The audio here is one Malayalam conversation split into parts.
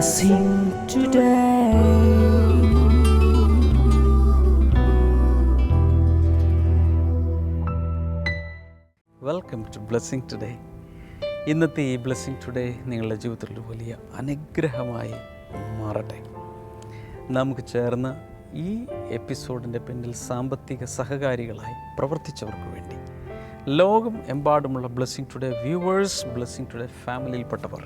blessing today. Welcome to blessing today. ഇന്നത്തെ ഈ ബ്ലെസ്സിങ് ടുഡേ നിങ്ങളുടെ ജീവിതത്തിൽ ഒരു വലിയ അനുഗ്രഹമായി മാറട്ടെ. നമുക്ക് ചേർന്ന് ഈ എപ്പിസോഡിൻ്റെ പിന്നിൽ സാമ്പത്തിക സഹകാരികളായി പ്രവർത്തിച്ചവർക്ക് വേണ്ടി ലോകം എമ്പാടുമുള്ള blessing today viewers, blessing today ഫാമിലിയിൽപ്പെട്ടവർ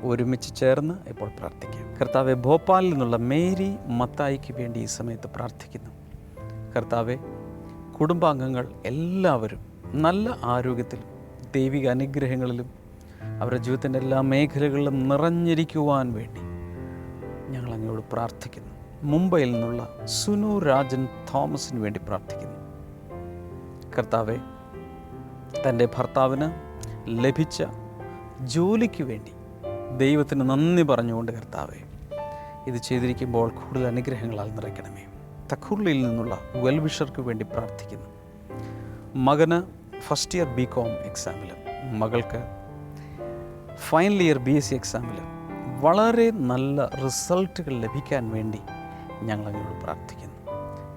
ഒരുമിച്ച് ചേർന്ന് ഇപ്പോൾ പ്രാർത്ഥിക്കാം. കർത്താവെ, ഭോപ്പാലിൽ നിന്നുള്ള മേരി മത്തായിക്ക് വേണ്ടി ഈ സമയത്ത് പ്രാർത്ഥിക്കുന്നു. കർത്താവെ, കുടുംബാംഗങ്ങൾ എല്ലാവരും നല്ല ആരോഗ്യത്തിലും ദൈവിക അനുഗ്രഹങ്ങളിലും അവരുടെ ജീവിതത്തിൻ്റെ എല്ലാ മേഖലകളിലും നിറഞ്ഞിരിക്കുവാൻ വേണ്ടി ഞങ്ങൾ അങ്ങയോട് പ്രാർത്ഥിക്കുന്നു. മുംബൈയിൽ നിന്നുള്ള സുനു രാജൻ തോമസിന് വേണ്ടി പ്രാർത്ഥിക്കുന്നു. കർത്താവെ, തൻ്റെ ഭർത്താവിന് ലഭിച്ച ജോലിക്ക് വേണ്ടി ദൈവത്തിന് നന്ദി പറഞ്ഞുകൊണ്ട് കർത്താവെ, ഇത് ചെയ്തിരിക്കുമ്പോൾ കൂടുതൽ അനുഗ്രഹങ്ങളാൽ നിറയ്ക്കണമേ. തഖുർലിയിൽ നിന്നുള്ള വെൽവിഷർക്ക് വേണ്ടി പ്രാർത്ഥിക്കുന്നു. മകന് ഫസ്റ്റ് ഇയർ BCom എക്സാമിലും മകൾക്ക് ഫൈനൽ ഇയർ BSc എക്സാമിലും വളരെ നല്ല റിസൾട്ടുകൾ ലഭിക്കാൻ വേണ്ടി ഞങ്ങളങ്ങോട് പ്രാർത്ഥിക്കുന്നു.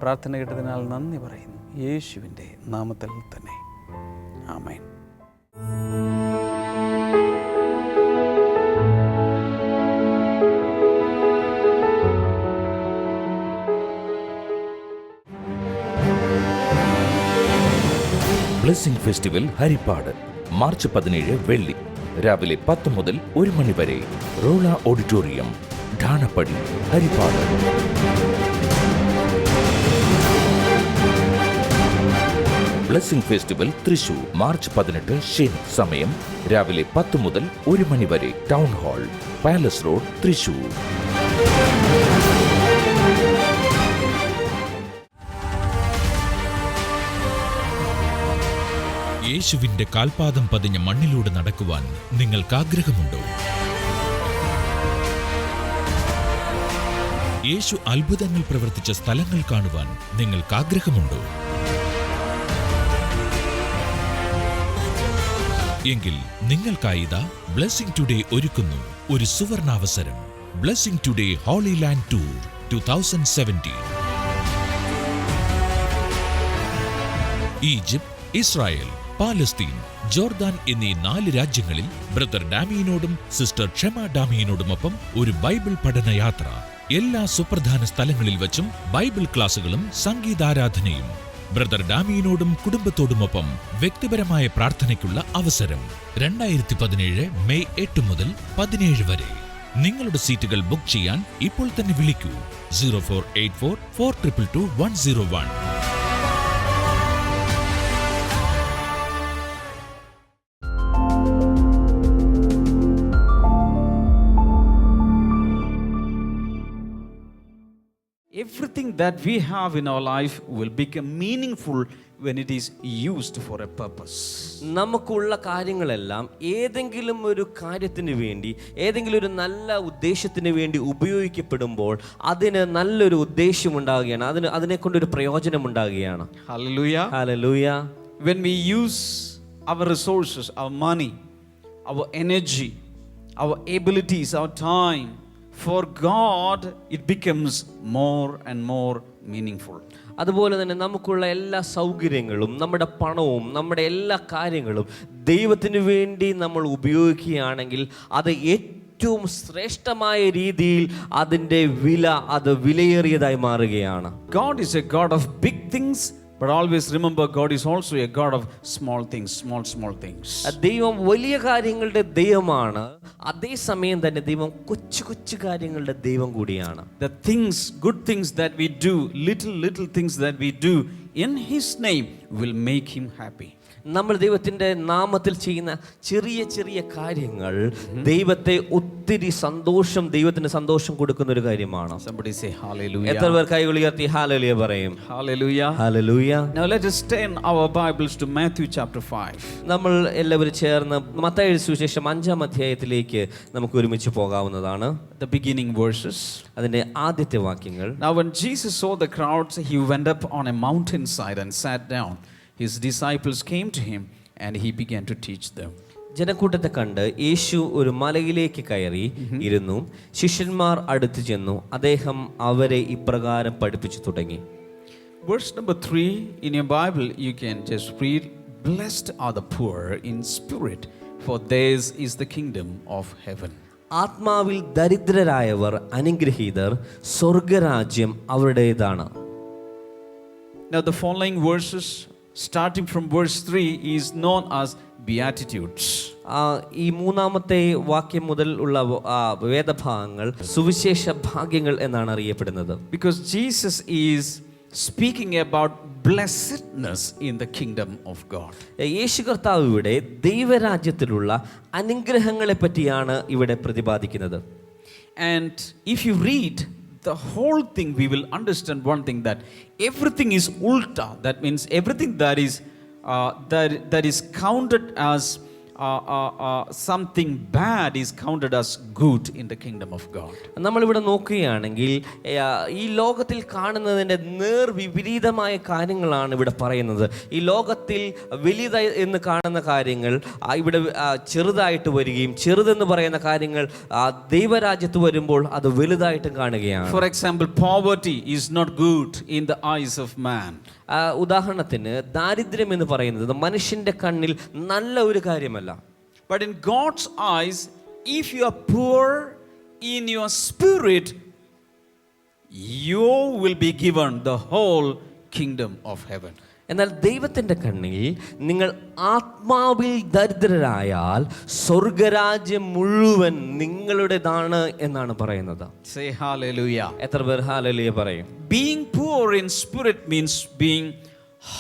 പ്രാർത്ഥന കേട്ടതിനാൽ നന്ദി പറയുന്നു. യേശുവിൻ്റെ നാമത്തിൽ തന്നെ ആമേൻ. ബ്ലെസ്സിംഗ് ഫെസ്റ്റിവൽ ഹരിപ്പാട് മാർച്ച് 17 വെള്ളി രാവിലെ 10 മുതൽ 1 മണി വരെ. Rolla auditorium, Thanappadi, Harippad. Blessing festival Thrissur March 18 ശനി. സമയം രാവിലെ 10 മുതൽ 1 മണി വരെ. Town hall, palace road, Thrissur. യേശുവിന്റെ കാൽപാദം പതിഞ്ഞ മണ്ണിലൂടെ നടക്കുവാൻ നിങ്ങൾക്ക് ആഗ്രഹമുണ്ടോ? യേശു അത്ഭുതങ്ങൾ പ്രവർത്തിച്ച സ്ഥലങ്ങൾ കാണുവാൻ നിങ്ങൾക്ക് ആഗ്രഹമുണ്ടോ? എങ്കിൽ നിങ്ങൾക്കായി ഇതാ ബ്ലെസ്സിംഗ് ടുഡേ ഒരുക്കുന്നു ഒരു സുവർണാവസരം. Blessing today holy land tour 2017. Egypt, Israel, Palestine, Jordan എന്നീ 4 രാജ്യങ്ങളിൽ ബ്രദർ ഡാമിയനോടും സിസ്റ്റർ ക്ഷമ ഡാമിയനോടുമൊപ്പം ഒരു ബൈബിൾ പഠനയാത്ര. എല്ലാ സുപ്രധാന സ്ഥലങ്ങളിൽ വച്ചും ബൈബിൾ ക്ലാസുകളും സംഗീതാരാധനയും. ബ്രദർ ഡാമിയനോടും കുടുംബത്തോടുമൊപ്പം വ്യക്തിപരമായ പ്രാർത്ഥനയ്ക്കുള്ള അവസരം. 2017 മെയ് 8 മുതൽ 17 വരെ. നിങ്ങളുടെ സീറ്റുകൾ ബുക്ക് ചെയ്യാൻ ഇപ്പോൾ തന്നെ വിളിക്കൂ 0484 422 101. Everything that we have in our life will become meaningful when it is used for a purpose. നമുക്കുള്ള കാര്യങ്ങളെല്ലാം ഏതെങ്കിലും ഒരു കാര്യത്തിന് വേണ്ടി, ഏതെങ്കിലും ഒരു നല്ല ഉദ്ദേശത്തിന് വേണ്ടി ഉപയോഗിക്കപ്പെടുമ്പോൾ അതിന് നല്ലൊരു ഉദ്ദേശം ഉണ്ടാകുകയാണ്, അതിനെ കൊണ്ടൊരു പ്രയോജനം ഉണ്ടാകുകയാണ്. Hallelujah. Hallelujah. When we use our resources, our money, our energy, our abilities, our time for God, it becomes more and more meaningful. അതുപോലെ തന്നെ നമുക്കുള്ള എല്ലാ സൗകര്യങ്ങളും, നമ്മുടെ പണവും, നമ്മുടെ എല്ലാ കാര്യങ്ങളും ദൈവത്തിന് വേണ്ടി നമ്മൾ ഉപയോഗിക്കുകയാണെങ്കിൽ അത് ഏറ്റവും ശ്രേഷ്ഠമായ രീതിയിൽ അതിൻ്റെ അത് വിലയേറിയതായി മാറുകയാണ്. God is a God of big things, but always remember God is also a God of small things, small things. ദൈവം വലിയ കാര്യങ്ങളുടെ ദൈവമാണ്, അതേസമയം തന്നെ ദൈവം കൊച്ചു കാര്യങ്ങളുടെ ദൈവം കൂടിയാണ്. The things, good things that we do, little things that we do in His name will make Him happy. നമ്മൾ ദൈവത്തിൻ്റെ നാമത്തിൽ ചെയ്യുന്ന ചെറിയ കാര്യങ്ങൾ ദൈവത്തിന് സന്തോഷം കൊടുക്കുന്ന ഒരു കാര്യമാണ്. Somebody say hallelujah. എത്ര പേർ കൈ ഉയർത്തി ഹല്ലേലൂയ പറയും? Hallelujah. Hallelujah. Now let us turn our Bibles to Matthew chapter 5. നമ്മൾ എല്ലാവരും ചേർന്ന് മത്തായിയുടെ സുവിശേഷം 5-ാം അധ്യായത്തിലേക്ക് നമുക്ക് ഒരുമിച്ച് പോകാവുന്നതാണ്. The beginning verses. അതിന്റെ ആദ്യത്തെ വാക്യങ്ങൾ. Now when Jesus saw the crowds, he went up on a mountainside and sat down. His disciples came to him and he began to teach them. ജനക്കൂട്ടത്തെ കണ്ട് യേശു ഒരു മലയിലേക്ക് കയറി ഇരുന്നു. ശിഷ്യന്മാർ അടുത്തു ചെന്നു. അദ്ദേഹം അവരെ ഇപ്രകാരം പഠിപ്പിച്ചു തുടങ്ങി. Verse number 3 in your Bible, you can just read, "Blessed are the poor in spirit, for theirs is the kingdom of heaven." ആത്മാവിൽ ദരിദ്രരായവർ അനുഗ്രഹീതർ, സ്വർഗരാജ്യം അവരുടേതാണ്. Now the following verses, starting from verse 3, is known as Beatitudes. ഈ മൂന്നാമത്തെ വാക്യം മുതൽ ഉള്ള വേദഭാഗങ്ങൾ സുവിശേഷ ഭാഗ്യങ്ങൾ എന്നാണ് അറിയപ്പെടുന്നത്. Because Jesus is speaking about blessedness in the kingdom of God. യേശു കർത്താവ് ഇവിടെ ദൈവരാജ്യത്തിലുള്ള അനുഗ്രഹങ്ങളെ പറ്റിയാണ് ഇവിടെ പ്രതിപാദിക്കുന്നത്. And if you read the whole thing, we will understand one thing, that everything is ulta. That means everything that is counted as something bad is counted as good in the kingdom of God. നമ്മളിവിടെ നോക്കുകയാണെങ്കിൽ ഈ ലോകത്തിൽ കാണുന്നതിൻ്റെ വിപരീതമായ കാര്യങ്ങളാണ് ഇവിടെ പറയുന്നത്. ഈ ലോകത്തിൽ വലുതായി എന്ന് കാണുന്ന കാര്യങ്ങൾ ഇവിടെ ചെറുതായിട്ട് വരികയും ചെറുതെന്ന് പറയുന്ന കാര്യങ്ങൾ ദൈവരാജ്യത്ത് വരുമ്പോൾ അത് വലുതായിട്ട് കാണുകയാണ്. For example, poverty is not good in the eyes of man. ഉദാഹരണത്തിന് ദാരിദ്ര്യം എന്ന് പറയുന്നത് മനുഷ്യന്റെ കണ്ണിൽ നല്ല ഒരു കാര്യമല്ല. But in God's eyes, if you are poor in your spirit, you will be given the whole kingdom of heaven. എന്നാൽ ദൈവത്തിൻ്റെ കണ്ണിൽ നിങ്ങൾ ആത്മാവിൽ ദരിദ്രരായാൽ സ്വർഗരാജ്യം മുഴുവൻ നിങ്ങളുടേതാണ് എന്നാണ് പറയുന്നത്. Say hallelujah. എത്ര പേർ ഹല്ലേലൂയ പറയും? Being poor in spirit means being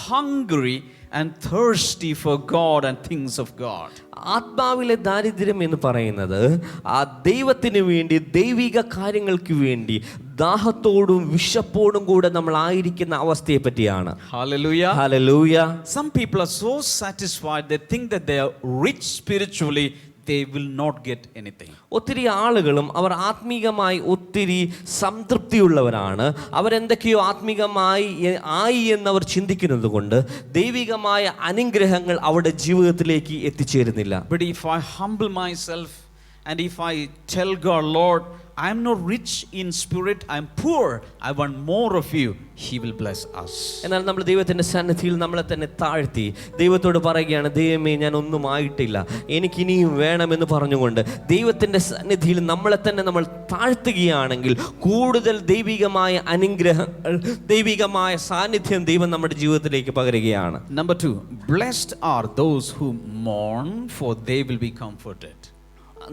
hungry and thirsty for God and things of God. ആത്മാവിലെ ദാരിദ്ര്യം എന്ന് പറയുന്നത് ആ ദൈവത്തിന് വേണ്ടി ദൈവിക കാര്യങ്ങൾക്ക് വേണ്ടി ദാഹത്തോടും വിശപ്പോടും കൂടെ നമ്മൾ ആയിരിക്കുന്ന അവസ്ഥയെ പറ്റിയാണ്. Hallelujah. Hallelujah. Some people are so satisfied, they think that they are rich spiritually, they will not get anything. ഒത്തിരി ആളുകളും അവർ ആത്മീകമായി ഒത്തിരി സംതൃപ്തിയുള്ളവരാണ്. അവരെന്തൊക്കെയോ ആത്മീകമായി ആയി എന്നവർ ചിന്തിക്കുന്നത് കൊണ്ട് ദൈവികമായ അനുഗ്രഹങ്ങൾ അവരുടെ ജീവിതത്തിലേക്ക് എത്തിച്ചേരുന്നില്ല. But if I humble myself and if I tell God, Lord, I am not rich in spirit, I am poor, I want more of you, He will bless us. എന്നാൽ നമ്മൾ ദൈവത്തിൻ്റെ സന്നിധിയിൽ നമ്മളെ തന്നെ താഴ്ത്തി ദൈവത്തോട് പറയുകയാണ്, ദൈവമേ ഞാൻ ഒന്നും ആയിട്ടില്ല, എനിക്കിനിയും വേണമെന്ന് പറഞ്ഞുകൊണ്ട് ദൈവത്തിൻ്റെ സന്നിധിയിൽ നമ്മളെ തന്നെ നമ്മൾ താഴ്ത്തുകയാണെങ്കിൽ കൂടുതൽ ദൈവികമായ അനുഗ്രഹങ്ങൾ, ദൈവികമായ സാന്നിധ്യം ദൈവം നമ്മുടെ ജീവിതത്തിലേക്ക് പകരുകയാണ്. Number 2, blessed are those who mourn, for they will be comforted.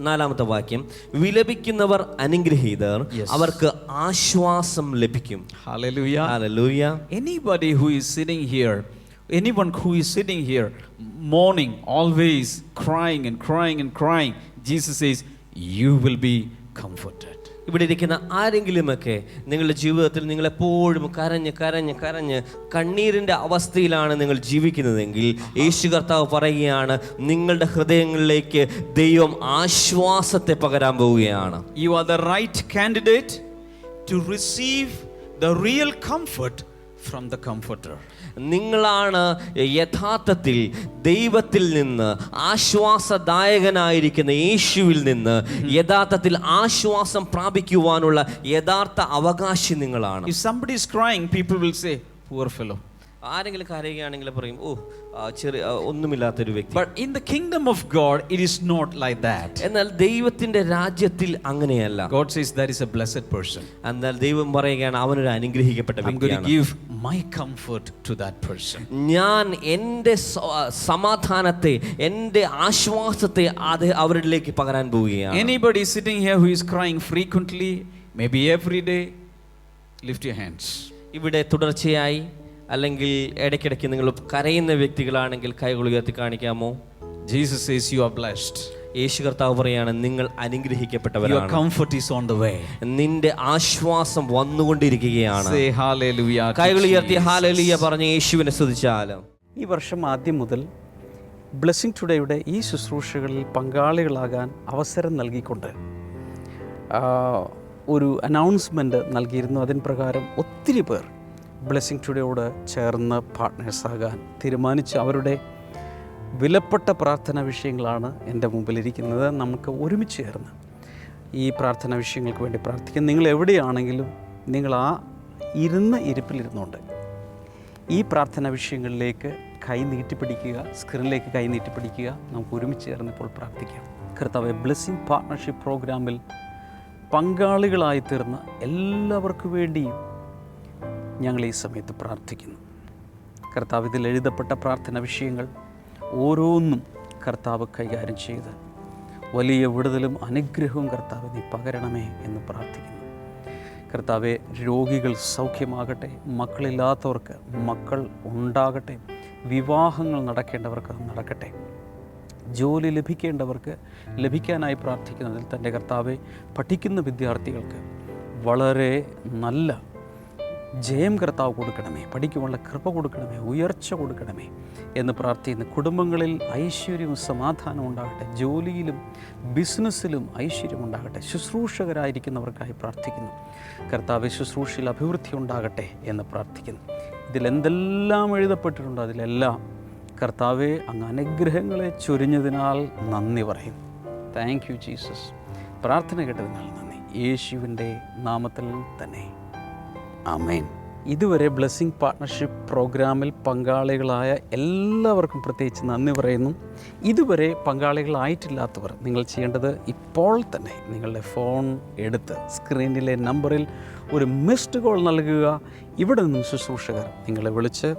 നാലാമത്തെ വാക്യം, വിലപിക്കുന്നവർ അനുഗ്രഹീതർ, അവർക്ക് ആശ്വാസം ലഭിക്കും. Hallelujah. Hallelujah. Anyone who is sitting here mourning, always crying and crying and crying, Jesus says you will be comforted. ഇവിടെ ഇരിക്കുന്ന ആരെങ്കിലുമൊക്കെ നിങ്ങളുടെ ജീവിതത്തിൽ നിങ്ങളെപ്പോഴും കരഞ്ഞ് കരഞ്ഞ് കരഞ്ഞ് കണ്ണീരിൻ്റെ അവസ്ഥയിലാണ് നിങ്ങൾ ജീവിക്കുന്നതെങ്കിൽ യേശു കർത്താവ് പറയുകയാണ്, നിങ്ങളുടെ ഹൃദയങ്ങളിലേക്ക് ദൈവം ആശ്വാസത്തെ പകരാൻ പോവുകയാണ്. You are the right candidate to receive the real comfort from the Comforter. നിങ്ങളാണ് യഥാർത്ഥത്തിൽ ദൈവത്തിൽ നിന്ന് ആശ്വാസദായകനായിരിക്കുന്ന യേശുവിൽ നിന്ന് യഥാർത്ഥത്തിൽ ആശ്വാസം പ്രാപിക്കുവാനുള്ള യഥാർത്ഥ അവകാശി നിങ്ങളാണ്. If somebody is crying, people will say, poor fellow. ആരെങ്കിലും കരയുകയാണെങ്കിൽ പറയും, ഓ ചെറിയ ഒന്നുമില്ലാത്തൊരു വ്യക്തി. But in the kingdom of God, it is not like that. എന്നാൽ ദൈവത്തിന്റെ രാജ്യത്തിൽ അങ്ങനെയല്ല. God says that is a blessed person. എന്നാൽ ദൈവം പറയുകയാണ്, അവനൊരു അനുഗ്രഹിക്കപ്പെട്ട I'm going to വ്യക്തിയാണ്. give my comfort to that person. ഞാൻ എൻ്റെ സമാധാനത്തെ, എൻ്റെ ആശ്വാസത്തെ അവരിലേക്ക് പകരാൻ പോവുകയാണ്. Anybody sitting here who is crying frequently, maybe every day, lift your hands. ഇവിടെ തുടർച്ചയായി അല്ലെങ്കിൽ ഇടയ്ക്കിടയ്ക്ക് നിങ്ങൾ കരയുന്ന വ്യക്തികളാണെങ്കിൽ കൈകൾ ഉയർത്തി കാണിക്കാമോ? Jesus says you are blessed. യേശു കർത്താവ് പറയാണ്, നിങ്ങൾ അനുഗ്രഹിക്കപ്പെട്ടവരാണ്. Your comfort is on the way. നിന്റെ ആശ്വാസം വന്നുകൊണ്ടിരിക്കുകയാണ്. Say hallelujah. കൈകൾ ഉയർത്തി ഹല്ലേലൂയ പറഞ്ഞ് യേശുവിനെ സ്തുതിച്ചാലും. ഈ വർഷം ആദ്യം മുതൽ ബ്ലെസ്സിംഗ് ടുഡേയുടെ ഈ ശുശ്രൂഷകളിൽ പങ്കാളികളാകാൻ അവസരം നൽകിക്കൊണ്ട് ഒരു അനൗൺസ്മെൻറ്റ് നൽകിയിരുന്നു. അതിന് പ്രകാരം ഒത്തിരി പേർ ബ്ലെസ്സിംഗ് ടുഡേയോട് ചേർന്ന് പാർട്ട്നേഴ്സാകാൻ തീരുമാനിച്ച് അവരുടെ വിലപ്പെട്ട പ്രാർത്ഥനാ വിഷയങ്ങളാണ് എൻ്റെ മുമ്പിലിരിക്കുന്നത്. നമുക്ക് ഒരുമിച്ച് ചേർന്ന് ഈ പ്രാർത്ഥനാ വിഷയങ്ങൾക്ക് വേണ്ടി പ്രാർത്ഥിക്കാം. നിങ്ങൾ എവിടെയാണെങ്കിലും നിങ്ങൾ ആ ഇരുന്ന ഇരിപ്പിലിരുന്നുകൊണ്ട് ഈ പ്രാർത്ഥനാ വിഷയങ്ങളിലേക്ക് കൈ നീട്ടിപ്പിടിക്കുക, സ്ക്രീനിലേക്ക് കൈ നീട്ടിപ്പിടിക്കുക. നമുക്ക് ഒരുമിച്ച് ചേർന്നിപ്പോൾ പ്രാർത്ഥിക്കാം. കർത്താവേ, ബ്ലെസ്സിങ് പാർട്ട്ണർഷിപ്പ് പ്രോഗ്രാമിൽ പങ്കാളികളായി തീർന്ന എല്ലാവർക്കു വേണ്ടിയും ഞങ്ങൾ ഈ സമയത്ത് പ്രാർത്ഥിക്കുന്നു. കർത്താവ്, ഇതിൽ എഴുതപ്പെട്ട പ്രാർത്ഥനാ വിഷയങ്ങൾ ഓരോന്നും കർത്താവ് കൈകാര്യം ചെയ്ത് വലിയ വിടുതലും അനുഗ്രഹവും കർത്താവ് നീ പകരണമേ എന്ന് പ്രാർത്ഥിക്കുന്നു. കർത്താവെ, രോഗികൾ സൗഖ്യമാകട്ടെ, മക്കളില്ലാത്തവർക്ക് മക്കൾ ഉണ്ടാകട്ടെ, വിവാഹങ്ങൾ നടക്കേണ്ടവർക്ക് നടക്കട്ടെ, ജോലി ലഭിക്കേണ്ടവർക്ക് ലഭിക്കാനായി പ്രാർത്ഥിക്കുന്നതിൽ തൻ്റെ കർത്താവെ, പഠിക്കുന്ന വിദ്യാർത്ഥികൾക്ക് വളരെ നല്ല ജയം കർത്താവ് കൊടുക്കണമേ, പഠിക്കുവാനുള്ള കൃപ കൊടുക്കണമേ, ഉയർച്ച കൊടുക്കണമേ എന്ന് പ്രാർത്ഥിക്കുന്നു. കുടുംബങ്ങളിൽ ഐശ്വര്യവും സമാധാനവും ഉണ്ടാകട്ടെ, ജോലിയിലും ബിസിനസ്സിലും ഐശ്വര്യം ഉണ്ടാകട്ടെ, ശുശ്രൂഷകരായിരിക്കുന്നവർക്കായി പ്രാർത്ഥിക്കുന്നു. കർത്താവ്, ശുശ്രൂഷയിൽ അഭിവൃദ്ധി ഉണ്ടാകട്ടെ എന്ന് പ്രാർത്ഥിക്കുന്നു. ഇതിലെന്തെല്ലാം എഴുതപ്പെട്ടിട്ടുണ്ടോ അതിലെല്ലാം കർത്താവെ, അങ്ങ് അനുഗ്രഹങ്ങളെ ചൊരിഞ്ഞതിനാൽ നന്ദി പറയുന്നു. Thank you Jesus. പ്രാർത്ഥന കേട്ടതിനാൽ നന്ദി, യേശുവിൻ്റെ നാമത്തിൽ തന്നെ, ആമേൻ. ഇതുവരെ ബ്ലെസ്സിങ് പാർട്ട്ണർഷിപ്പ് പ്രോഗ്രാമിൽ പങ്കാളികളായ എല്ലാവർക്കും പ്രത്യേകിച്ച് നന്ദി പറയുന്നു. ഇതുവരെ പങ്കാളികളായിട്ടില്ലാത്തവർ, നിങ്ങൾ ചെയ്യേണ്ടത് ഇപ്പോൾ തന്നെ നിങ്ങളുടെ ഫോൺ എടുത്ത് സ്ക്രീനിലെ നമ്പറിൽ ഒരു മിസ്ഡ് കോൾ നൽകുക. ഇവിടെ നിന്നും ശുശ്രൂഷകർ നിങ്ങളെ വിളിച്ച്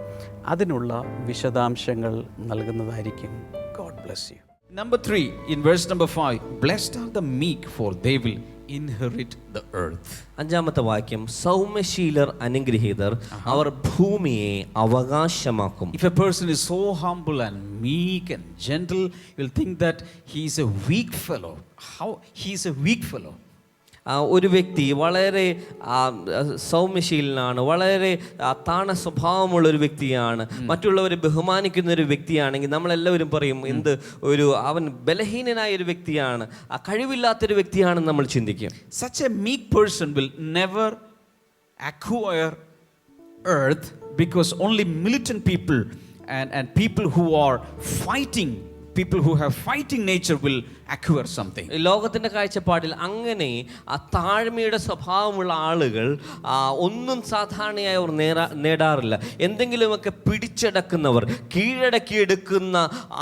അതിനുള്ള വിശദാംശങ്ങൾ നൽകുന്നതായിരിക്കും. God bless you. Number 3, in verse number 5, blessed are the meek, for they will inherit the earth. അഞ്ചാമത്തെ വാക്യം, സൗമ്യശീലർ അനുഗ്രഹീതർ, അവർ ഭൂമിയെ അവകാശമാക്കും. If a person is so humble and meek and gentle, you will think that he is a weak fellow. How he is a weak fellow? ഒരു വ്യക്തി വളരെ സൗമ്യശീലനാണ്, വളരെ താണ സ്വഭാവമുള്ള ഒരു വ്യക്തിയാണ്, മറ്റുള്ളവരെ ബഹുമാനിക്കുന്ന ഒരു വ്യക്തിയാണെങ്കിൽ നമ്മളെല്ലാവരും പറയും അവൻ ബലഹീനനായ ഒരു വ്യക്തിയാണ്, കഴിവില്ലാത്തൊരു വ്യക്തിയാണെന്ന് നമ്മൾ ചിന്തിക്കും. Such a meek person will never acquire earth, because only militant people and people who are fighting, people who have fighting nature will acquire something. ലോകത്തിൻ്റെ കാഴ്ചപ്പാടിൽ അങ്ങനെ താഴ്മയുടെ സ്വഭാവമുള്ള ആളുകൾ ഒന്നും സാധാരണയായി അവർ നേടാറില്ല. എന്തെങ്കിലുമൊക്കെ പിടിച്ചടക്കുന്നവർ, കീഴടക്കിയെടുക്കുന്ന,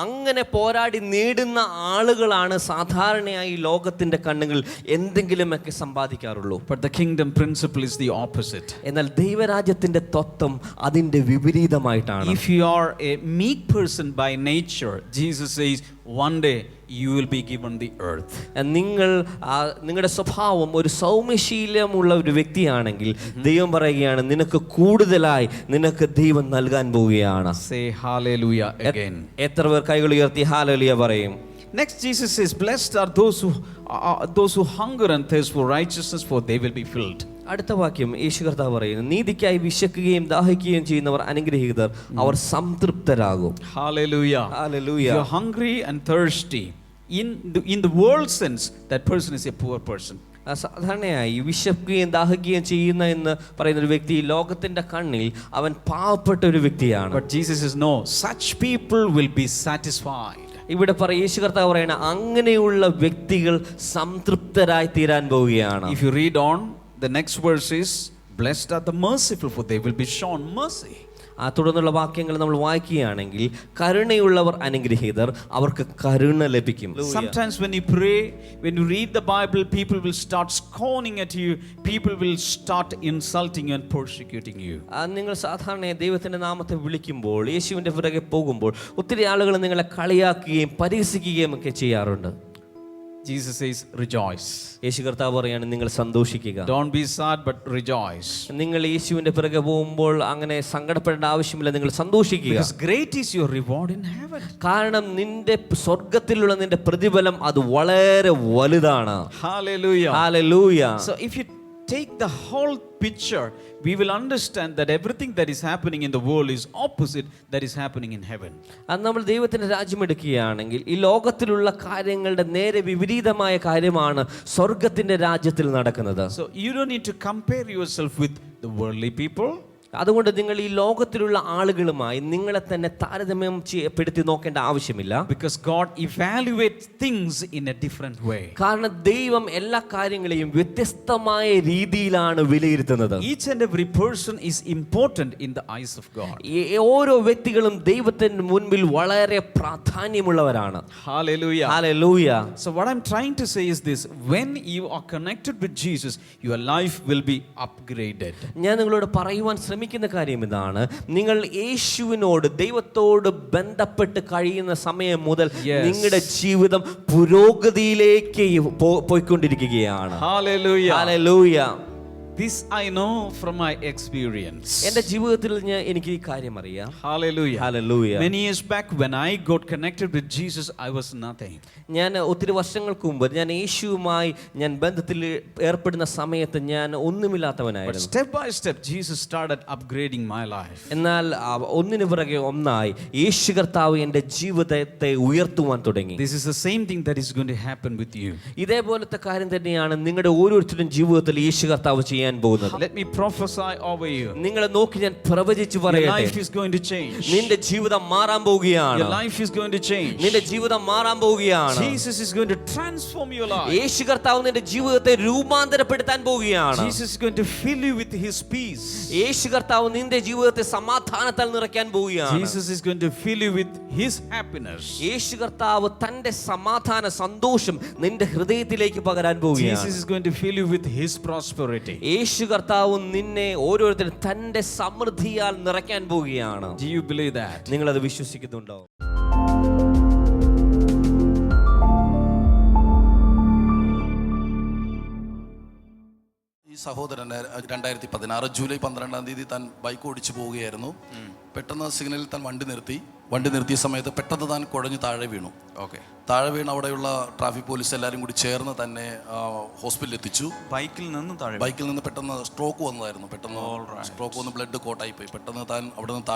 അങ്ങനെ പോരാടി നേടുന്ന ആളുകളാണ് സാധാരണയായി ലോകത്തിൻ്റെ കണ്ണുകളിൽ എന്തെങ്കിലുമൊക്കെ സമ്പാദിക്കാറുള്ളൂ. But the kingdom principle is the opposite. എന്നാൽ ദൈവരാജ്യത്തിൻ്റെ തത്വം അതിൻ്റെ വിപരീതമായിട്ടാണ്. If you are a meek person by nature, Jesus says one day you will be given the earth. നിങ്ങളുടെ സ്വഭാവം ഒരു സൗമ്യശീലമുള്ള ഒരു വ്യക്തിയാണെങ്കിൽ ദൈവം പറയുകയാണ്, നിനക്ക് കൂടുതലായി നിനക്ക് ദൈവം നൽകാൻ പോവുകയാണ്. Say hallelujah again. എത്ര പേർ കൈകൾ ഉയർത്തി ഹല്ലേലൂയ പറയും? Next, Jesus says, blessed are those who hunger and thirst for righteousness, for they will be filled. അടുത്ത വാക്യം യേശു കർത്താവ് പറയുന്നു, നീതിക്കായി വിശക്കുകയും ദാഹിക്കുകയും ചെയ്യുന്നവർ അനുഗ്രഹീതർ, അവർ സംതൃപ്തരാകും. Hallelujah. Hallelujah. If you're hungry and thirsty, in the world sense, that person is a poor person. സാധാരണയായി വിശക്കുകയും ദാഹിക്കുകയും ചെയ്യുന്ന എന്ന് പറയുന്ന ഒരു വ്യക്തി ലോകത്തിന്റെ കണ്ണിൽ അവൻ പാവപ്പെട്ട ഒരു വ്യക്തിയാണ്. But Jesus says, no, such people will be satisfied. ഇവിടെ യേശു കർത്താവ് പറയണ അങ്ങനെയുള്ള വ്യക്തികൾ സംതൃപ്തരായി തീരാൻ പോവുകയാണ്. If you read on, the next verse is, blessed are the merciful, for they will be shown mercy. തുടർന്നുള്ള വാക്യങ്ങൾ നമ്മൾ വായിക്കുകയാണെങ്കിൽ, കരുണയുള്ളവർ അനുഗ്രഹീതർ, അവർക്ക് കരുണ ലഭിക്കും. Sometimes when you pray, when you read the Bible, people will start scorning at you, people will start insulting you and persecuting you. നിങ്ങൾ സാധാരണ ദൈവത്തിന്റെ നാമത്തെ വിളിക്കുമ്പോൾ, യേശുവിന്റെ പുറകെ പോകുമ്പോൾ ഒത്തിരി ആളുകൾ നിങ്ങളെ കളിയാക്കുകയും പരിഹസിക്കുകയും ഒക്കെ ചെയ്യാറുണ്ട്. Jesus says, rejoice. യേശു കർത്താവ് പറയാണ്, നിങ്ങൾ സന്തോഷിക്കുക. Don't be sad, but rejoice. നിങ്ങൾ യേശുവിന്റെ പിറകെ പോകുമ്പോൾ അങ്ങനെ സങ്കടപ്പെടേണ്ട ആവശ്യമില്ല, നിങ്ങൾ സന്തോഷിക്കുക. Because great is your reward in heaven. കാരണം നിന്റെ സ്വർഗ്ഗത്തിലുള്ള നിന്റെ പ്രതിഫലം അത് വളരെ വലുതാണ്. Hallelujah. Hallelujah. So if you take the whole picture, we will understand that everything that is happening in the world is opposite that is happening in heaven. നമ്മൾ ദൈവത്തിന്റെ രാജ്യം എടുക്കുകയാണെങ്കിൽ ഈ ലോകത്തിലുള്ള കാര്യങ്ങളുടെ നേരെ വിപരീതമായ കാര്യമാണ് സ്വർഗ്ഗത്തിന്റെ രാജ്യത്തിൽ നടക്കുന്നത്. So you don't need to compare yourself with the worldly people. അതുകൊണ്ട് നിങ്ങൾ ഈ ലോകത്തിലുള്ള ആളുകളുമായി നിങ്ങളെ തന്നെ താരതമ്യം പെടുത്തി നോക്കേണ്ട ആവശ്യമില്ല. Because God evaluates things in a different way. കാരണം ദൈവം എല്ലാ കാര്യങ്ങളെയും വ്യത്യസ്തമായ രീതിയിലാണ് വിലയിരുത്തുന്നത്. Each and every person is important in the eyes of God. ഓരോ വ്യക്തികളും ദൈവത്തിന് മുൻപിൽ വളരെ പ്രാധാന്യമുള്ളവരാണ്. Hallelujah. Hallelujah. So what I'm trying to say is this: when you are connected with Jesus, your life will be upgraded. ഞാൻ നിങ്ങളോട് പറയുവാൻ ശ്രമിക്കുന്ന കാര്യം ഇതാണ്: നിങ്ങൾ യേശുവിനോട് ദൈവത്തോട് ബന്ധപ്പെട്ട് കഴിയുന്ന സമയം മുതൽ നിങ്ങളുടെ ജീവിതം പുരോഗതിയിലേക്ക് പോയിക്കൊണ്ടിരിക്കുകയാണ്. Hallelujah. Hallelujah. This I know from my experience. എൻ്റെ ജീവിതത്തിൽ എനിക്ക് ഈ കാര്യം അറിയാം. Hallelujah. Hallelujah. Many years back when I got connected with Jesus, I was nothing. ഞാൻ ഒത്തിരി വർഷങ്ങൾക്ക് മുമ്പ് ഞാൻ യേശുവുമായി ഞാൻ ബന്ധത്തിൽ ഏർപ്പെടുന്ന സമയത്ത് ഞാൻ ഒന്നുമില്ലാത്തവനായിരുന്നു. But step by step Jesus started upgrading my life. എന്നാൽ ഒന്നിനു പുറകെ ഒന്നായി യേശു കർത്താവ് എൻ്റെ ജീവിതത്തെ ഉയർത്തുവാൻ തുടങ്ങി. This is the same thing that is going to happen with you. ഇതേപോലത്തെ കാര്യം തന്നെയാണ് നിങ്ങളുടെ ഓരോരുത്തരുടെയും ജീവിതത്തിൽ യേശു കർത്താവ് ചെയ്യാൻ പോകുന്നത്. Let me prophesy over you. നിങ്ങളെ നോക്കി ഞാൻ പ്രവചിച്ചു പറയട്ടെ. Your life is going to change. നിന്റെ ജീവിതം മാറാൻ പോവുകയാണ്. Your life is going to change. നിന്റെ ജീവിതം മാറാൻ പോവുകയാണ്. Jesus is going to transform your life. യേശു കർത്താവ് നിന്റെ ജീവിതത്തെ രൂപാന്തരപ്പെടുത്താൻ പോവുകയാണ്. Jesus is going to fill you with his peace. യേശു കർത്താവ് നിന്റെ ജീവിതത്തെ സമാധാനത്താൽ നിറയ്ക്കാൻ പോവുകയാണ്. Jesus is going to fill you with his happiness. യേശു കർത്താവ് തന്റെ സമാധാന സന്തോഷം നിന്റെ ഹൃദയത്തിലേക്ക് പകരാൻ പോവുകയാണ്. Jesus is going to fill you with his prosperity. യേശു കർത്താവ് നിന്നെ ഓരോരുത്തരും തന്റെ സമൃദ്ധിയാൽ നിറയ്ക്കാൻ പോവുകയാണ്. Do you believe that? നിങ്ങൾ അത് വിശ്വസിക്കുന്നുണ്ടോ? ഈ സഹോദരന് 2016 ജൂലൈ 12-ാം തീയതി താൻ ബൈക്ക് ഓടിച്ചു പോവുകയായിരുന്നു. പെട്ടെന്ന് സിഗ്നലിൽ താൻ വണ്ടി നിർത്തിയ സമയത്ത് പെട്ടെന്ന് താൻ കുഴഞ്ഞ് താഴെ വീണു. താഴെ വീണ് അവിടെയുള്ള ട്രാഫിക് പോലീസ് എല്ലാവരും കൂടി ചേർന്ന് തന്നെ ഹോസ്പിറ്റലിൽ എത്തിച്ചു. ബൈക്കിൽ നിന്ന് പെട്ടെന്ന് സ്ട്രോക്ക് വന്നതായിരുന്നു. പെട്ടെന്ന് സ്ട്രോക്ക് വന്ന് ബ്ലഡ് കോട്ടായി പോയി. പെട്ടെന്ന് താൻ അവിടെ നിന്ന്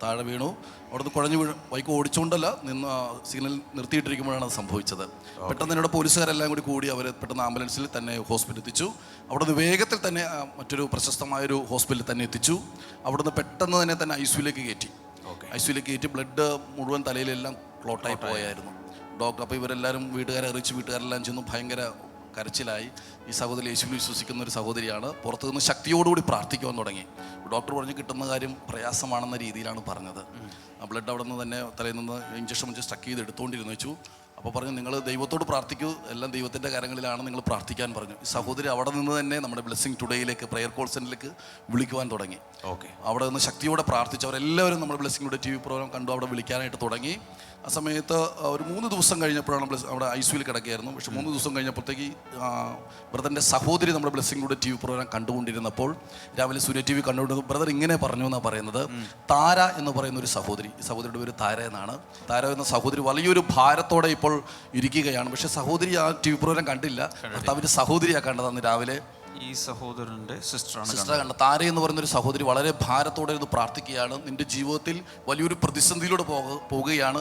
താഴെ വീണു. അവിടെ നിന്ന് കുഴഞ്ഞു വീണു. ബൈക്ക് ഓടിച്ചുകൊണ്ടല്ല, സിഗ്നൽ നിർത്തിയിട്ടിരിക്കുമ്പോഴാണ് അത് സംഭവിച്ചത്. പെട്ടെന്ന് എന്നോട് പോലീസുകാരെല്ലാം കൂടി അവർ പെട്ടെന്ന് ആംബുലൻസിൽ തന്നെ ഹോസ്പിറ്റലിൽ എത്തിച്ചു. അവിടെ നിന്ന് വേഗത്തിൽ തന്നെ മറ്റൊരു പ്രശസ്തമായൊരു ഹോസ്പിറ്റലിൽ തന്നെ എത്തിച്ചു. അവിടെ നിന്ന് പെട്ടെന്ന് തന്നെ ഐസിയുലേക്ക് കയറ്റി ബ്ലഡ് മുഴുവൻ തലയിലെല്ലാം ക്ലോട്ടായി പോയായിരുന്നു. ഡോക്ടർ അപ്പോൾ ഇവരെല്ലാവരും വീട്ടുകാരെ അറിയിച്ചു. വീട്ടുകാരെല്ലാം ചെന്നു ഭയങ്കര കരച്ചിലായി. ഈ സഹോദരി യേശുവിൽ വിശ്വസിക്കുന്ന ഒരു സഹോദരിയാണ്. പുറത്തു നിന്ന് ശക്തിയോടുകൂടി പ്രാർത്ഥിക്കുവാൻ തുടങ്ങി. ഡോക്ടർ പറഞ്ഞ് കിട്ടുന്ന കാര്യം പ്രയാസമാണെന്ന രീതിയിലാണ് പറഞ്ഞത്. ആ ബ്ലഡ് അവിടെ നിന്ന് തന്നെ തലയിൽ നിന്ന് ഇഞ്ചക്ഷൻ വെച്ച് സ്റ്റക്ക് ചെയ്ത് എടുത്തുകൊണ്ടിരുന്നു വെച്ചു. അപ്പോൾ പറഞ്ഞു, നിങ്ങൾ ദൈവത്തോട് പ്രാർത്ഥിക്കൂ, എല്ലാം ദൈവത്തിൻ്റെ കാര്യങ്ങളിലാണ്, നിങ്ങൾ പ്രാർത്ഥിക്കാൻ പറഞ്ഞു. ഈ സഹോദരി അവിടെ നിന്ന് തന്നെ നമ്മുടെ ബ്ലെസ്സിങ് ടുഡേയിലേക്ക് പ്രെയർ കോൾ സെൻ്ററിലേക്ക് വിളിക്കുവാൻ തുടങ്ങി. അവിടെ നിന്ന് ശക്തിയോടെ പ്രാർത്ഥിച്ചു. അവരെല്ലാവരും നമ്മുടെ ബ്ലെസ്സിങ് ടുഡേ TV പ്രോഗ്രാം കണ്ടു അവിടെ വിളിക്കാനായിട്ട് തുടങ്ങി. ആ സമയത്ത് ഒരു 3 ദിവസം കഴിഞ്ഞപ്പോഴാണ് അവിടെ ഐസിയുവിൽ കിടക്കുകയായിരുന്നു. പക്ഷേ 3 ദിവസം കഴിഞ്ഞപ്പോഴത്തേക്ക് ബ്രദറിൻ്റെ സഹോദരി നമ്മുടെ ബ്ലെസ്സിങ് ടുഡേ TV പ്രോഗ്രാം കണ്ടുകൊണ്ടിരുന്നപ്പോൾ രാവിലെ സൂര്യ TV കണ്ടുകൊണ്ടിരുന്ന ബ്രദർ ഇങ്ങനെ പറഞ്ഞു എന്നാണ് പറയുന്നത്. താര എന്ന് പറയുന്ന ഒരു സഹോദരി, ഈ സഹോദരിയുടെ പേര് താര എന്നാണ്. താര എന്ന സഹോദരി വലിയൊരു ഭാരത്തോടെ ഇപ്പോൾ ഇരിക്കുകയാണ്. പക്ഷേ സഹോദരി ആ TV പ്രോഗ്രാം കണ്ടില്ല. ഭർത്താവിൻ്റെ സഹോദരിയാണ് കണ്ടതാണ് രാവിലെ. ഈ സഹോദരൻ്റെ സിസ്റ്റർ കണ്ട താര എന്ന് പറയുന്നൊരു സഹോദരി വളരെ ഭാരത്തോടെ ഇത് പ്രാർത്ഥിക്കുകയാണ്. നിന്റെ ജീവിതത്തിൽ വലിയൊരു പ്രതിസന്ധിയിലൂടെ പോവുകയാണ്.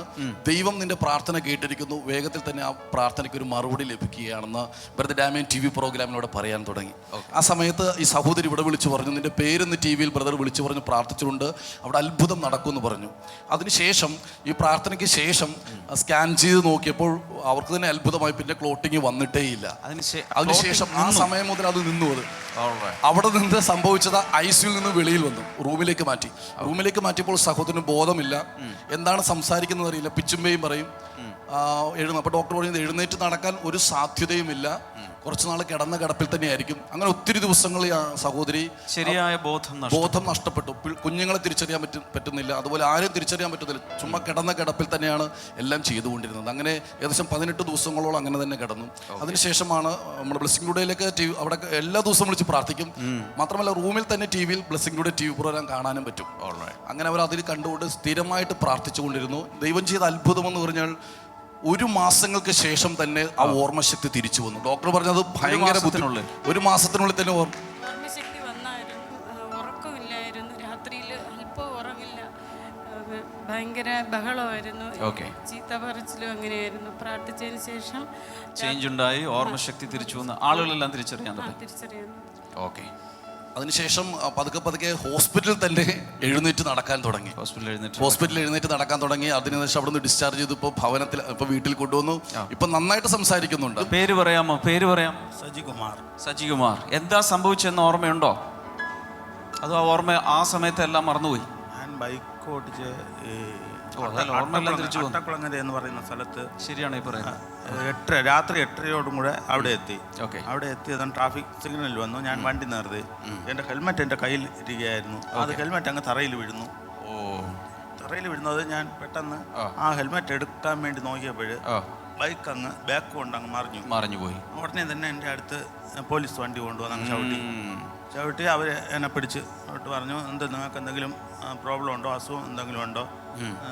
ദൈവം നിന്റെ പ്രാർത്ഥന കേട്ടിരിക്കുന്നു. വേഗത്തിൽ തന്നെ ആ പ്രാർത്ഥനയ്ക്ക് ഒരു മറുപടി ലഭിക്കുകയാണെന്ന് ബ്രദർ ഡാമിയൻ TV പ്രോഗ്രാമിലൂടെ പറയാൻ തുടങ്ങി. ആ സമയത്ത് ഈ സഹോദരി ഇവിടെ വിളിച്ചു പറഞ്ഞു, നിന്റെ പേരെന്ന് TV-യിൽ ബ്രദർ വിളിച്ചു പറഞ്ഞു പ്രാർത്ഥിച്ചുകൊണ്ട് അവിടെ അത്ഭുതം നടക്കുമെന്ന് പറഞ്ഞു. അതിനുശേഷം ഈ പ്രാർത്ഥനയ്ക്ക് ശേഷം സ്കാൻ ചെയ്ത് നോക്കിയപ്പോൾ അവർക്ക് തന്നെ അത്ഭുതമായി. പിന്നെ ക്ലോട്ടിങ് വന്നിട്ടേ ഇല്ല. അതിനുശേഷം ആ സമയം മുതൽ അത് നിന്നു. അവിടെ നിന്ന് സംഭവിച്ചത് ഐസിയുവിൽ നിന്ന് വെളിയിൽ വന്നു, റൂമിലേക്ക് മാറ്റിയപ്പോൾ സഹോദരന് ബോധമില്ല. എന്താണ് സംസാരിക്കുന്നത് അറിയില്ല, പിച്ചുമ്പയും പറയും. അപ്പോൾ ഡോക്ടർ പറയുന്നത് എഴുന്നേറ്റ് നടക്കാൻ ഒരു സാധ്യതയുമില്ല, കുറച്ച് നാൾ കിടന്ന കിടപ്പിൽ തന്നെയായിരിക്കും. അങ്ങനെ ഒത്തിരി ദിവസങ്ങൾ സഹോദരി ശരിയായ ബോധം നഷ്ടപ്പെട്ടു. കുഞ്ഞുങ്ങളെ തിരിച്ചറിയാൻ പറ്റുന്നില്ല, അതുപോലെ ആരും തിരിച്ചറിയാൻ പറ്റുന്നില്ല. ചുമ്മാ കിടന്ന കിടപ്പിൽ തന്നെയാണ് എല്ലാം ചെയ്തുകൊണ്ടിരുന്നത്. അങ്ങനെ ഏകദേശം 18 ദിവസങ്ങളോളം അങ്ങനെ തന്നെ കിടന്നു. അതിനുശേഷമാണ് നമ്മുടെ ബ്ലെസ്സിങ് ടുഡേയിലേക്ക് അവിടെ എല്ലാ ദിവസവും വിളിച്ച് പ്രാർത്ഥിക്കും. മാത്രമല്ല റൂമിൽ തന്നെ TV-യിൽ ബ്ലെസ്സിങ് ടുഡേ TV പ്രോഗ്രാം കാണാനും പറ്റും. അങ്ങനെ അവർ അതിൽ കണ്ടുകൊണ്ട് സ്ഥിരമായിട്ട് പ്രാർത്ഥിച്ചുകൊണ്ടിരുന്നു. ദൈവം ചെയ്ത അത്ഭുതമെന്ന് പറഞ്ഞാൽ 1 മാസങ്ങൾക്ക് ശേഷം തന്നെ ആ ഓർമ്മശക്തി തിരിച്ചു വന്നു. ഡോക്ടർ പറഞ്ഞത് ഭയങ്കര ബുദ്ധിമുട്ട്. 1 മാസത്തിനുള്ളിൽ തന്നെ ഓർമ്മശക്തി വന്നായിരുന്നു. ഉറക്കമില്ലായിരുന്നു, രാത്രിയിൽ അല്പം ഉറങ്ങില്ല, ഭയങ്കര ബഹളമായിരുന്നു, ചീത്ത പറച്ചിലും അങ്ങനെയായിരുന്നു. പ്രാർത്ഥിച്ചതിന് ശേഷം ചേഞ്ച് ഉണ്ടായി, ഓർമ്മശക്തി തിരിച്ചു വന്ന് ആളുകളെല്ലാം തിരിച്ചറിയാൻ. തിരിച്ചറിയാൻ. ഓക്കെ, അതിനുശേഷം പതുക്കെ ഹോസ്പിറ്റലിൽ തന്നെ എഴുന്നേറ്റ് നടക്കാൻ തുടങ്ങി. ഹോസ്പിറ്റലിൽ എഴുന്നേറ്റ് നടക്കാൻ തുടങ്ങി. അതിനുശേഷം അവിടെ നിന്ന് ഡിസ്ചാർജ് ചെയ്തു. ഇപ്പോൾ ഭവനത്തിൽ, ഇപ്പോൾ വീട്ടിൽ കൊണ്ടുവന്നു. ഇപ്പം നന്നായിട്ട് സംസാരിക്കുന്നുണ്ട്. പേര് പറയാമോ? പേര് പറയാം. സജികുമാർ. എന്താ സംഭവിച്ചെന്ന് ഓർമ്മയുണ്ടോ? അതോ ആ ഓർമ്മ ആ സമയത്തെല്ലാം മറന്നുപോയി? ഞാൻ ബൈക്ക് ഓടിച്ച് അട്ടക്കുളങ്ങര എന്ന് പറയുന്ന സ്ഥലത്ത്, ശരിയാണ് ഈ പറയുന്നത്, രാത്രി 8:30യോടും കൂടെ അവിടെ എത്തി. അവിടെ എത്തിയതും ട്രാഫിക് സിഗ്നലിൽ വന്നു. ഞാൻ വണ്ടി നിർത്തി. എൻ്റെ ഹെൽമെറ്റ് എൻ്റെ കയ്യിൽ ഇരിക്കുകയായിരുന്നു. അത് ഹെൽമെറ്റ് അങ്ങ് തറയിൽ വീഴുന്നു. തറയിൽ വീഴുന്നത് ഞാൻ പെട്ടെന്ന് ആ ഹെൽമെറ്റ് എടുക്കാൻ വേണ്ടി നോക്കിയപ്പോൾ ബൈക്ക് അങ്ങ് ബാക്ക് കൊണ്ട് അങ്ങ് മറിഞ്ഞുപോയി. ഉടനെ തന്നെ എൻ്റെ അടുത്ത് പോലീസ് വണ്ടി കൊണ്ടുവന്ന് അങ്ങ് ചവിട്ടി അവർ എന്നെ പിടിച്ച് പറഞ്ഞു, നിങ്ങൾക്ക് എന്തെങ്കിലും പ്രോബ്ലം ഉണ്ടോ, അസുഖം എന്തെങ്കിലും ഉണ്ടോ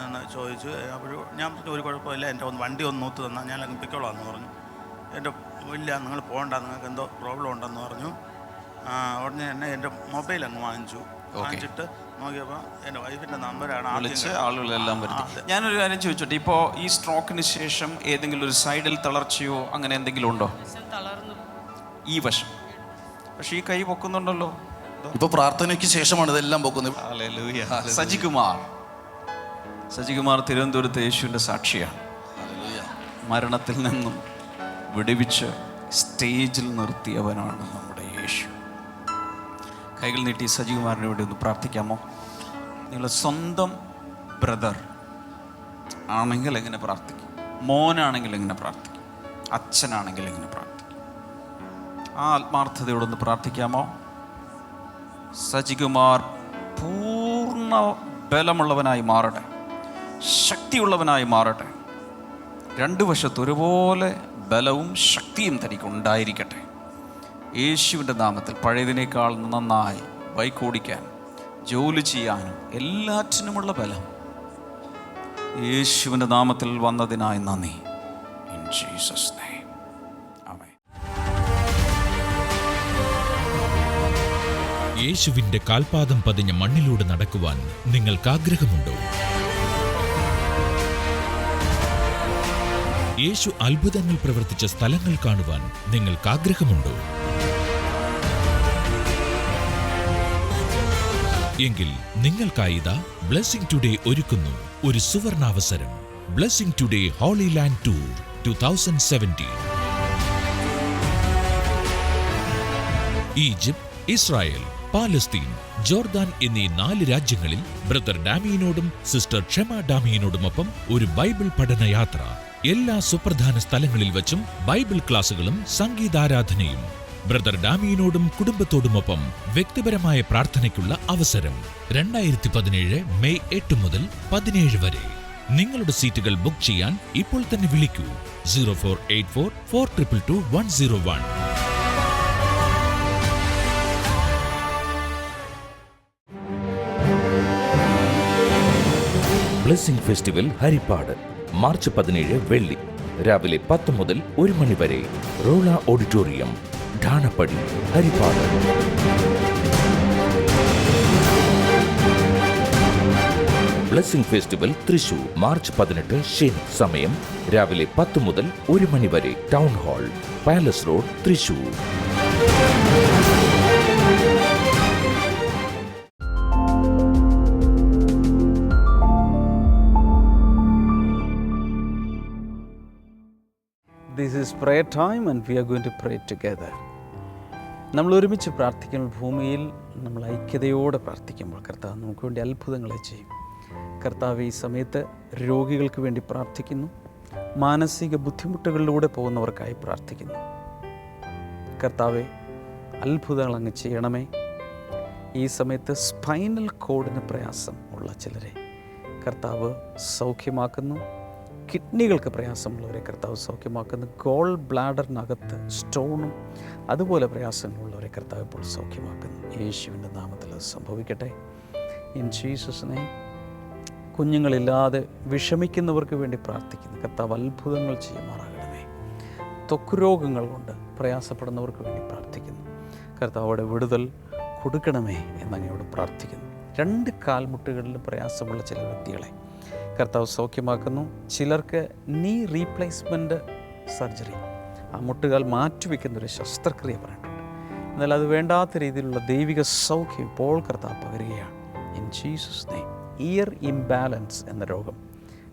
എന്ന് ചോദിച്ചു. അപ്പോൾ ഞാൻ പറഞ്ഞു ഒരു കുഴപ്പമില്ല, എൻ്റെ വണ്ടി ഒന്ന് നൂത്ത് തന്നാൽ ഞാൻ അങ്ങ് പിക്കോളാന്ന് പറഞ്ഞു. എൻ്റെ ഇല്ല, നിങ്ങൾ പോകണ്ട, നിങ്ങൾക്ക് എന്തോ പ്രോബ്ലം ഉണ്ടെന്ന് പറഞ്ഞു. ഉടനെ തന്നെ എൻ്റെ മൊബൈൽ അങ്ങ് വാങ്ങിച്ചിട്ട് നോക്കിയപ്പോൾ എൻ്റെ വൈഫിൻ്റെ നമ്പറാണ് ആളുകളെല്ലാം വരുന്നത്. ഞാനൊരു കാര്യം ചോദിച്ചോട്ടെ, ഇപ്പോൾ ഈ സ്ട്രോക്കിന് ശേഷം ഏതെങ്കിലും ഒരു സൈഡിൽ തളർച്ചയോ അങ്ങനെ എന്തെങ്കിലും ഉണ്ടോ? ഈ വശം. പക്ഷേ ഈ കൈ പൊക്കുന്നുണ്ടല്ലോ. ഇപ്പൊ പ്രാർത്ഥനയ്ക്ക് ശേഷമാണ് ഇതെല്ലാം പൊക്കുന്നത്. സജികുമാർ തിരുവനന്തപുരത്ത് യേശുവിൻ്റെ സാക്ഷിയാണ്. മരണത്തിൽ നിന്നും വിടുവിച്ച് സ്റ്റേജിൽ നിർത്തിയവനാണ് നമ്മുടെ യേശു. കൈകൾ നീട്ടി സജികുമാറിന് വേണ്ടി ഒന്ന് പ്രാർത്ഥിക്കാമോ? നിങ്ങളുടെ സ്വന്തം ബ്രദർ ആണെങ്കിൽ എങ്ങനെ പ്രാർത്ഥിക്കും? മോനാണെങ്കിൽ എങ്ങനെ പ്രാർത്ഥിക്കും? അച്ഛനാണെങ്കിൽ എങ്ങനെ പ്രാർത്ഥിക്കും? ആ ആത്മാർത്ഥതയോടൊന്ന് പ്രാർത്ഥിക്കാമോ? സജികുമാർ പൂർണ്ണ ബലമുള്ളവനായി മാറട്ടെ, ശക്തിയുള്ളവനായി മാറട്ടെ. രണ്ടു വശത്ത് ഒരുപോലെ ബലവും ശക്തിയും തനിക്ക് ഉണ്ടായിരിക്കട്ടെ. യേശുവിൻ്റെ നാമത്തിൽ പഴയതിനേക്കാൾ നന്നായി ബൈക്ക് ഓടിക്കാൻ, ജോലി ചെയ്യാനും എല്ലാറ്റിനുമുള്ള ബലം യേശുവിൻ്റെ നാമത്തിൽ വന്നതിനായി നന്ദി. In Jesus name. യേശുവിന്റെ കാൽപാദം പതിഞ്ഞ മണ്ണിലൂടെ നടക്കുവാൻ നിങ്ങൾക്ക് ആഗ്രഹമുണ്ടോ? യേശു അത്ഭുതങ്ങൾ പ്രവർത്തിച്ച സ്ഥലങ്ങൾ കാണുവാൻ നിങ്ങൾക്ക് ആഗ്രഹമുണ്ടോ? എങ്കിൽ നിങ്ങൾക്കായി ഇതാ ബ്ലെസ്സിംഗ് ടുഡേ ഒരുക്കുന്നു ഒരു സുവർണാവസരം. Blessing today holy land tour 2017. Egypt, Israel, Palestine, Jordan എന്നീ 4 രാജ്യങ്ങളിൽ ബ്രദർ ഡാമിയനോടും സിസ്റ്റർ ക്ഷമ ഡാമിയനോടുമൊപ്പം ഒരു ബൈബിൾ പഠനയാത്ര. എല്ലാ സുപ്രധാന സ്ഥലങ്ങളിൽ വച്ചും ബൈബിൾ ക്ലാസുകളും സംഗീതാരാധനയും. ബ്രദർ ഡാമിയനോടും കുടുംബത്തോടുമൊപ്പം വ്യക്തിപരമായ പ്രാർത്ഥനയ്ക്കുള്ള അവസരം. 2017 മെയ് 8 മുതൽ 17 വരെ. നിങ്ങളുടെ സീറ്റുകൾ ബുക്ക് ചെയ്യാൻ ഇപ്പോൾ തന്നെ വിളിക്കൂ 0484 422 101. ബ്ലെസ്സിംഗ് ഫെസ്റ്റിവൽ ഹരിപ്പാട് മാർച്ച് 17 വെള്ളി രാവിലെ 10 മുതൽ 1 മണി വരെ. Rolla auditorium, Thanappadi, Harippad. Blessing festival Thrissur March 18 ശനി. സമയം രാവിലെ 10 മുതൽ 1 മണി വരെ. Town hall, palace road, Thrissur. This is prayer time and we are going to pray together. നമ്മൾ ഒരുമിച്ച് പ്രാർത്ഥിക്കുമ്പോൾ, ഭൂമിയിൽ നമ്മൾ ഐക്യതയോടെ പ്രാർത്ഥിക്കുമ്പോൾ കർത്താവ് നമുക്ക് വേണ്ടി അത്ഭുതങ്ങളെ ചെയ്യും. കർത്താവ് ഈ സമയത്ത് രോഗികൾക്ക് വേണ്ടി പ്രാർത്ഥിക്കുന്നു. മാനസിക ബുദ്ധിമുട്ടുകളിലൂടെ പോകുന്നവർക്കായി പ്രാർത്ഥിക്കുന്നു. കർത്താവെ, അത്ഭുതങ്ങൾ അങ്ങ് ചെയ്യണമേ. ഈ സമയത്ത് സ്പൈനൽ കോഡിന് പ്രയാസം ഉള്ള ചിലരെ കർത്താവ് സൗഖ്യമാക്കുന്നു. കിഡ്നികൾക്ക് പ്രയാസമുള്ളവരെ കർത്താവ് സൗഖ്യമാക്കുന്നു. ഗോൾ ബ്ലാഡറിനകത്ത് സ്റ്റോണും അതുപോലെ പ്രയാസങ്ങളുള്ളവരെ കർത്താവ് ഇപ്പോൾ സൗഖ്യമാക്കുന്നു. യേശുവിൻ്റെ നാമത്തിൽ അത് സംഭവിക്കട്ടെ. In Jesus name. കുഞ്ഞുങ്ങളില്ലാതെ വിഷമിക്കുന്നവർക്ക് വേണ്ടി പ്രാർത്ഥിക്കുന്നു. കർത്താവ് അത്ഭുതങ്ങൾ ചെയ്യുമാറാകണമേ. ത്വക്ക് രോഗങ്ങൾ കൊണ്ട് പ്രയാസപ്പെടുന്നവർക്ക് വേണ്ടി പ്രാർത്ഥിക്കുന്നു. കർത്താവോടെ വിടുതൽ കൊടുക്കണമേ എന്നങ്ങയോട് പ്രാർത്ഥിക്കുന്നു. 2 കാൽമുട്ടുകളിലും പ്രയാസമുള്ള ചില വ്യക്തികളെ കർത്താവ് സൗഖ്യമാക്കുന്നു. ചിലർക്ക് നീ റീപ്ലേസ്മെൻറ്റ് സർജറി, ആ മുട്ടുകാൽ മാറ്റിവെക്കുന്നൊരു ശസ്ത്രക്രിയ പറഞ്ഞിട്ടുണ്ട്. എന്നാൽ അത് വേണ്ടാത്ത രീതിയിലുള്ള ദൈവിക സൗഖ്യം ഇപ്പോൾ കർത്താവ് പകരുകയാണ്. In Jesus name. Ear imbalance എന്ന രോഗം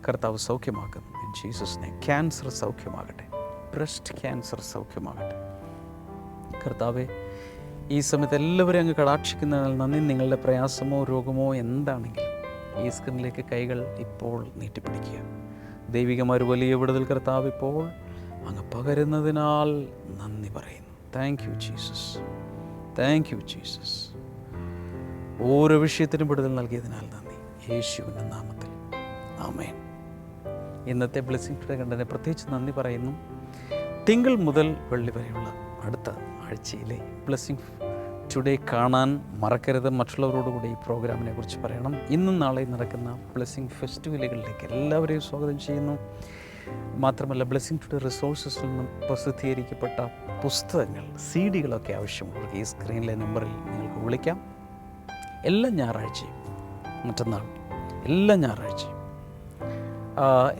കർത്താവ് സൗഖ്യമാക്കുന്നു. In Jesus name. ക്യാൻസർ സൗഖ്യമാകട്ടെ. ബ്രസ്റ്റ് ക്യാൻസർ സൗഖ്യമാകട്ടെ. കർത്താവെ, ഈ സമയത്ത് എല്ലാവരും അങ്ങ് കടാക്ഷിക്കുന്നതിനാൽ നന്ദി. നിങ്ങളുടെ പ്രയാസമോ രോഗമോ എന്താണെങ്കിലും ഈ സ്ക്രീനിലേക്ക് കൈകൾ ഇപ്പോൾ നീട്ടിപ്പിടിക്കുക. ദൈവികമായ ഒരു വലിയ വിടുതൽ കർത്താവ് ഇപ്പോൾ അങ്ങ് പകരുന്നതിനാൽ നന്ദി പറയുന്നു. Thank you Jesus. Thank you Jesus. ഓരോ വിഷയത്തിനും വിടുതൽ നൽകിയതിനാൽ നന്ദി, യേശുവിൻ്റെ നാമത്തിൽ. ആമേൻ. ഇന്നത്തെ ബ്ലെസ്സിംഗ് ടുഡേ കണ്ടതിന് പ്രത്യേകിച്ച് നന്ദി പറയുന്നു. തിങ്കൾ മുതൽ വെള്ളി വരെയുള്ള അടുത്ത ആഴ്ചയിലെ ബ്ലെസ്സിംഗ് ടുഡേ കാണാൻ മറക്കരുത്. മറ്റുള്ളവരോടുകൂടി ഈ പ്രോഗ്രാമിനെ കുറിച്ച് പറയണം. ഇന്നും നാളെയും നടക്കുന്ന ബ്ലെസ്സിംഗ് ഫെസ്റ്റിവലുകളിലേക്ക് എല്ലാവരെയും സ്വാഗതം ചെയ്യുന്നു. മാത്രമല്ല, ബ്ലെസ്സിംഗ് ടുഡേ റിസോഴ്സസിൽ നിന്നും പ്രസിദ്ധീകരിക്കപ്പെട്ട പുസ്തകങ്ങൾ, CD-കളൊക്കെ ആവശ്യമുള്ളവർക്ക് ഈ സ്ക്രീനിലെ നമ്പറിൽ നിങ്ങൾക്ക് വിളിക്കാം. എല്ലാ ഞായറാഴ്ചയും, മറ്റന്നാൾ എല്ലാ ഞായറാഴ്ചയും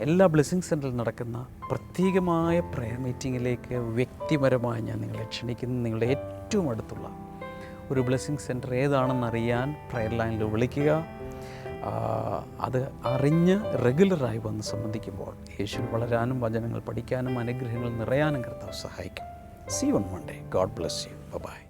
എല്ലാ ബ്ലെസ്സിംഗ് സെൻറ്ററിൽ നടക്കുന്ന പ്രത്യേകമായ പ്രയർ മീറ്റിങ്ങിലേക്ക് വ്യക്തിപരമായി ഞാൻ നിങ്ങളെ ക്ഷണിക്കുന്നു. നിങ്ങളുടെ ഏറ്റവും അടുത്തുള്ള ഒരു ബ്ലെസ്സിംഗ് സെൻറ്റർ ഏതാണെന്നറിയാൻ പ്രയർ ലൈനിൽ വിളിക്കുക. അത് അറിഞ്ഞ് റെഗുലറായി വന്ന് സംബന്ധിക്കുമ്പോൾ യേശുവിൽ വളരാനും വചനങ്ങൾ പഠിക്കാനും അനുഗ്രഹങ്ങൾ നിറയാനും കർത്താവ് സഹായിക്കും. See you on Monday. God bless you. Bye-bye.